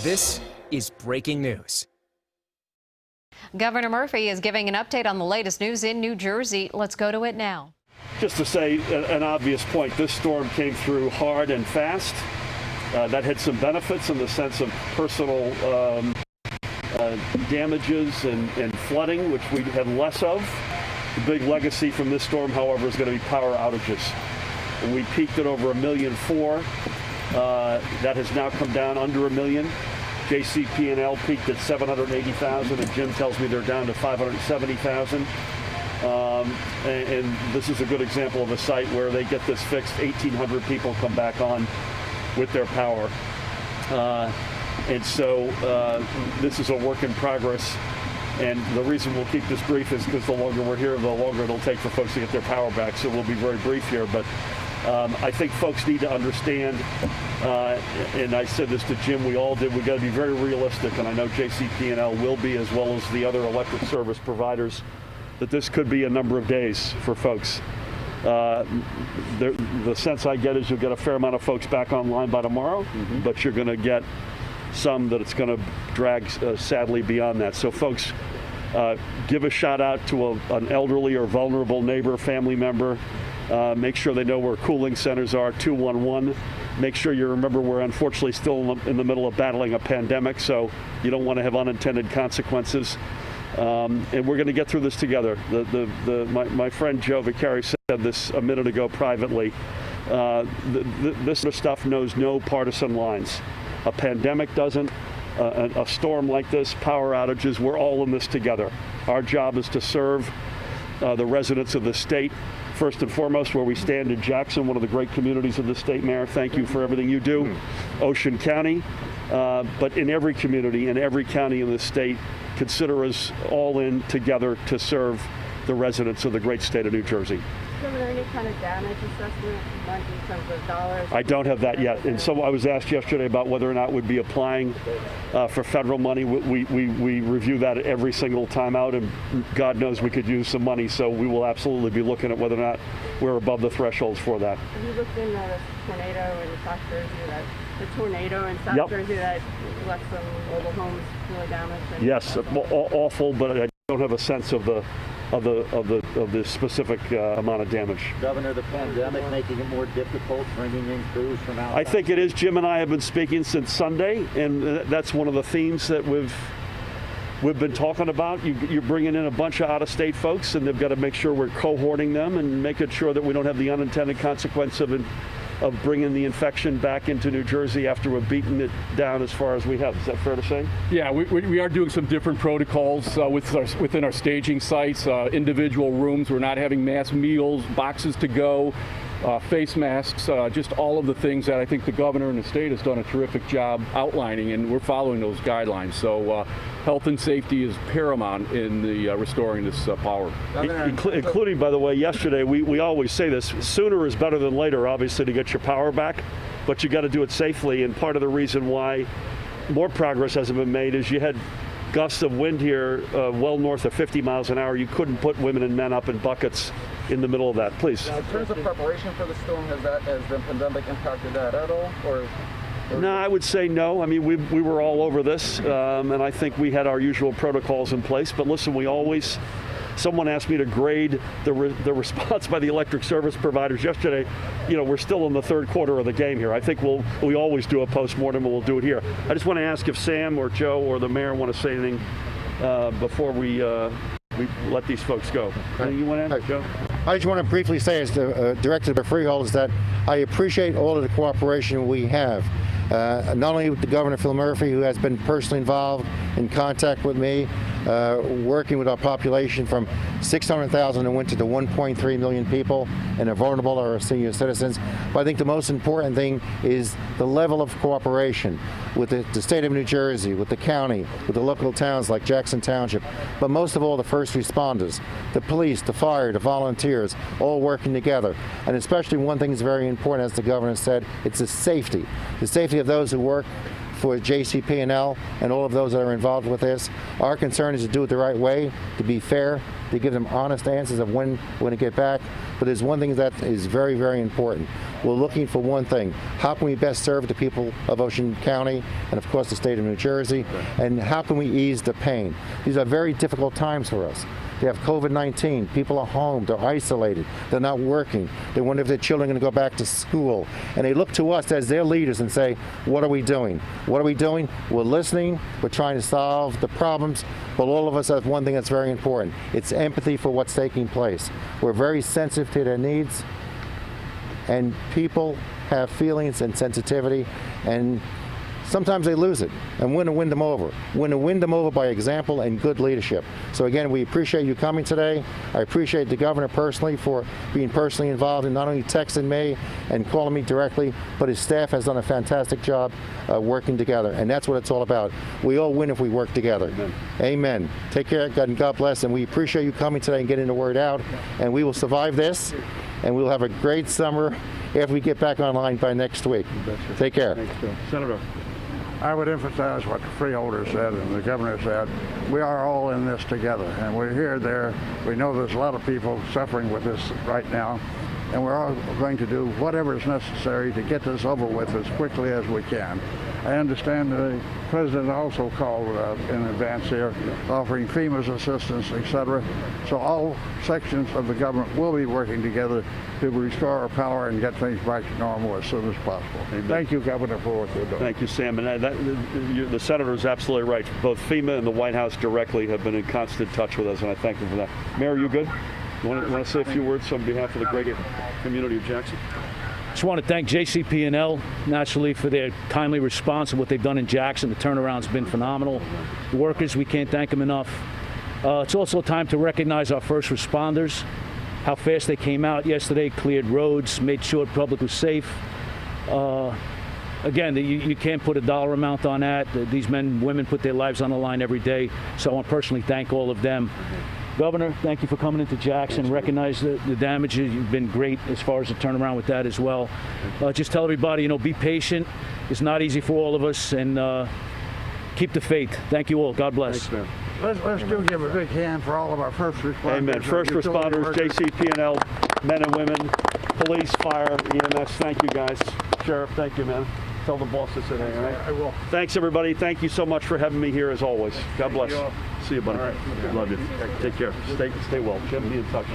This is breaking news. Governor Murphy is giving an update on the latest news in New Jersey. Let's go to it now. Just to say an obvious point, this storm came through hard and fast. That had some benefits in the sense of personal damages and flooding, which we had less of. The big legacy from this storm, however, is going to be power outages. And we peaked at over 1.4 million. That has now come down under 1 million. JCP&L peaked at 780,000, and Jim tells me they're down to 570,000. And this is a good example of a site where they get this fixed, 1,800 people come back on with their power. And so this is a work in progress. And the reason we'll keep this brief is because the longer we're here, the longer it'll take for folks to get their power back. So we'll be very brief here. But I think folks need to understand, and I said this to Jim, we all did, we got to be very realistic, and I know JCP&L will be, as well as the other electric service providers, that this could be a number of days for folks. The sense I get is you'll get a fair amount of folks back online by tomorrow, but you're going to get some that it's going to drag sadly beyond that. So folks, give a shout out to an elderly or vulnerable neighbor, family member. Make sure they know where cooling centers are, 211. Make sure you remember we're unfortunately still in the middle of battling a pandemic, so you don't want to have unintended consequences. And we're going to get through this together. My friend Joe Vicari said this a minute ago privately. This sort of stuff knows no partisan lines. A pandemic doesn't. A storm like this, power outages, we're all in this together. Our job is to serve the residents of the state. First and foremost, where we stand in Jackson, one of the great communities of the state, Mayor. Thank you for everything you do. Ocean County, but in every community, in every county in the state, consider us all in together to serve the residents of the great state of New Jersey. Is there any kind of damage assessment in terms of dollars? I don't have that yet. And so I was asked yesterday about whether or not we'd be applying for federal money. We review that every single time out, and God knows we could use some money. So we will absolutely be looking at whether or not we're above the thresholds for that. Have you looked in the tornado in South Jersey, the tornado in South Jersey that left some mobile homes really damaged? Yes, awful, but I don't have a sense of the specific amount of damage. Governor, the pandemic making it more difficult bringing in crews from outside? I think it is. Jim and I have been speaking since Sunday, and that's one of the themes that we've been talking about. You're bringing in a bunch of out-of-state folks, and they've got to make sure we're cohorting them and making sure that we don't have the unintended consequence of bringing the infection back into New Jersey after we've beaten it down as far as we have. Is that fair to say? Yeah, we are doing some different protocols within our staging sites, individual rooms. We're not having mass meals, boxes to go, face masks, just all of the things that I think the governor and the state has done a terrific job outlining, and we're following those guidelines. So health and safety is paramount in the restoring this power. Including, by the way, yesterday, we always say this, sooner is better than later, obviously, to get your power back, but you got to do it safely. And part of the reason why more progress hasn't been made is you had gusts of wind here well north of 50 miles an hour. You couldn't put women and men up in buckets in the middle of that. Please. Now, in terms of preparation for the storm, has the pandemic impacted that at all? Or no, I would say no. I mean, we were all over this, and I think we had our usual protocols in place. But listen, someone asked me to grade the response by the electric service providers yesterday. You know, we're still in the third quarter of the game here. I think we always do a postmortem, and we'll do it here. I just want to ask if Sam or Joe or the mayor want to say anything before we let these folks go. Anything you want to add, Joe? I just want to briefly say, as the director of the freeholders, that I appreciate all of the cooperation we have. Not only with the Governor Phil Murphy, who has been personally involved in contact with me, working with our population from 600,000 in winter to 1.3 million people, and are vulnerable, our senior citizens. But I think the most important thing is the level of cooperation with the state of New Jersey, with the county, with the local towns like Jackson Township, but most of all the first responders, the police, the fire, the volunteers, all working together. And especially one thing is very important, as the governor said, it's the safety of those who work for JCP&L and all of those that are involved with this. Our concern is to do it the right way, to be fair, to give them honest answers of when to get back. But there's one thing that is very, very important. We're looking for one thing. How can we best serve the people of Ocean County and, of course, the state of New Jersey? And how can we ease the pain? These are very difficult times for us. They have COVID-19. People are home. They're isolated. They're not working. They wonder if their children are going to go back to school. And they look to us as their leaders and say, what are we doing? What are we doing? We're listening. We're trying to solve the problems. But all of us have one thing that's very important. It's empathy for what's taking place. We're very sensitive to their needs. And people have feelings and sensitivity. And sometimes they lose it, and we're going to win them over. We're going to win them over by example and good leadership. So again, we appreciate you coming today. I appreciate the governor personally for being personally involved in not only texting me and calling me directly, but his staff has done a fantastic job working together, and that's what it's all about. We all win if we work together. Amen. Amen. Take care, God, and God bless, and we appreciate you coming today and getting the word out, and we will survive this, and we'll have a great summer after we get back online by next week. Take care. Thanks, Bill. Senator. I would emphasize what the freeholder said and the governor said. We are all in this together, and we're here, there. We know there's a lot of people suffering with this right now, and we're all going to do whatever is necessary to get this over with as quickly as we can. I understand the president also called in advance here, offering FEMA's assistance, etc. So all sections of the government will be working together to restore our power and get things back to normal as soon as possible. Amen. Thank you, Governor, for what you're doing. Thank you, Sam. And the senator is absolutely right. Both FEMA and the White House directly have been in constant touch with us, and I thank them for that. Mayor, you good? You want to say a few words on behalf of the great community of Jackson? Just want to thank JCP&L, naturally, for their timely response and what they've done in Jackson. The turnaround's been phenomenal. The workers, we can't thank them enough. It's also time to recognize our first responders, how fast they came out yesterday, cleared roads, made sure the public was safe. Again, you can't put a dollar amount on that. These men and women put their lives on the line every day, so I want to personally thank all of them. Governor, thank you for coming into Jackson. Recognize the damage. You've been great as far as the turnaround with that as well. Just tell everybody, be patient. It's not easy for all of us, and keep the faith. Thank you all. God bless. Thanks, man. Let's do give a big hand for all of our first responders. Amen. First responders, JCP&L, men and women, police, fire, EMS. Thank you, guys. Sheriff, thank you, man. Tell the boss to sit here, all right? I will. Thanks, everybody. Thank you so much for having me here, as always. God bless. See you, buddy. All right. Love you. Take care. Stay well. Jim, be in touch.